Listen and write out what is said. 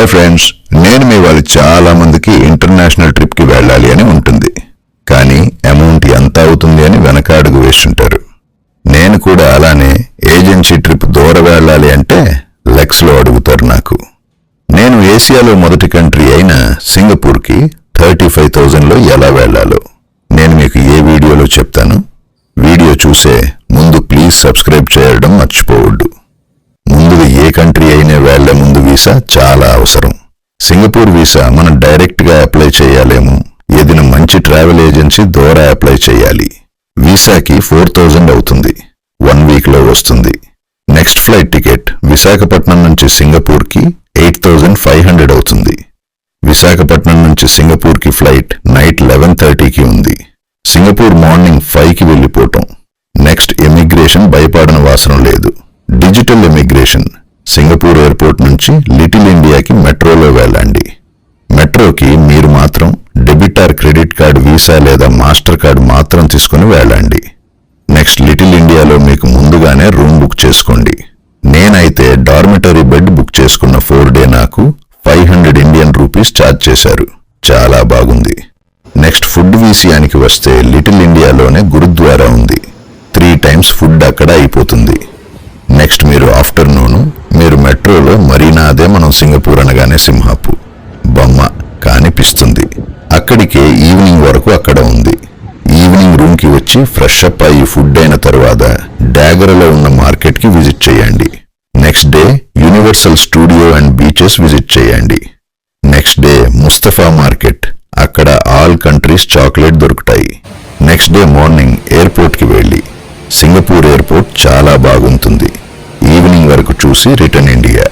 Friends, నేను మీ వాళ్ళు చాలా మందికి ఇంటర్నేషనల్ ట్రిప్కి వెళ్ళాలి అని ఉంటుంది. కానీ అమౌంట్ ఎంత అవుతుంది అని వెనకాడుగు వేస్తుంటారు. నేను కూడా అలానే ఏజెన్సీ ట్రిప్ దూరం వెళ్ళాలి అంటే లెక్స్లో అడుగుతారు నాకు. నేను ఏసియాలో మొదటి కంట్రీ అయిన సింగపూర్కి 35,000లో ఎలా వెళ్లాలో నేను మీకు ఏ వీడియోలో చెప్తాను. వీడియో చూసే ముందు ప్లీజ్ సబ్స్క్రైబ్ చేయడం మర్చిపోవద్దు. ముందుగా ఏ కంట్రీ అయినా వెళ్లే ముందు వీసా చాలా అవసరం. సింగపూర్ వీసా మనం డైరెక్ట్గా అప్లై చేయాలేమో, ఏదైనా మంచి ట్రావెల్ ఏజెన్సీ ద్వారా అప్లై చేయాలి. వీసాకి 4,000 అవుతుంది. 1 వీక్లో వస్తుంది. నెక్స్ట్ ఫ్లైట్ టికెట్ విశాఖపట్నం నుంచి సింగపూర్కి 8,500 అవుతుంది. విశాఖపట్నం నుంచి సింగపూర్కి ఫ్లైట్ నైట్ 11:30కి ఉంది. సింగపూర్ మార్నింగ్ 5కి వెళ్ళిపోవటం. నెక్స్ట్ ఇమిగ్రేషన్ భయపడన అవసరం లేదు. Digital immigration. సింగపూర్ ఎయిర్పోర్ట్ నుంచి లిటిల్ ఇండియాకి మెట్రోలో వెళ్ళండి. మెట్రోకి మీరు మాత్రం debit or credit card, visa లేదా మాస్టర్ కార్డు మాత్రం తీసుకుని వెళ్ళండి. నెక్స్ట్ లిటిల్ ఇండియాలో మీకు ముందుగానే రూమ్ బుక్ చేసుకోండి. నేనైతే డార్మిటరీ బెడ్ బుక్ చేసుకున్న 4 డే నాకు 500 ఇండియన్ రూపీస్ ఛార్జ్ చేశారు. చాలా బాగుంది. నెక్స్ట్ ఫుడ్ విషయానికి వస్తే లిటిల్ ఇండియాలోనే గురుద్వారా ఉంది. 3 టైమ్స్ ఫుడ్ అక్కడ అయిపోతుంది. నెక్స్ట్ మీరు ఆఫ్టర్నూన్ మీరు మెట్రోలో మరీనా, అదే మనం సింగపూర్ అనగానే సింహాపు బొమ్మ కానిపిస్తుంది. అక్కడికే ఈవినింగ్ వరకు అక్కడ ఉంది. ఈవినింగ్ రూమ్కి వచ్చి ఫ్రెష్ అప్ అయ్యి ఫుడ్ అయిన తర్వాత డాగరలో ఉన్న మార్కెట్కి విజిట్ చేయండి. Next day universal studio and beaches visit చేయండి. నెక్స్ట్ డే ముస్తఫా మార్కెట్, అక్కడ ఆల్ కంట్రీస్ చాక్లెట్ దొరుకుతాయి. నెక్స్ట్ డే మార్నింగ్ ఎయిర్పోర్ట్కి వెళ్ళి సింగపూర్ ఎయిర్పోర్ట్ చాలా బాగుంటుంది. ఈవినింగ్ వరకు చూసి రిటర్న్ ఇండియా.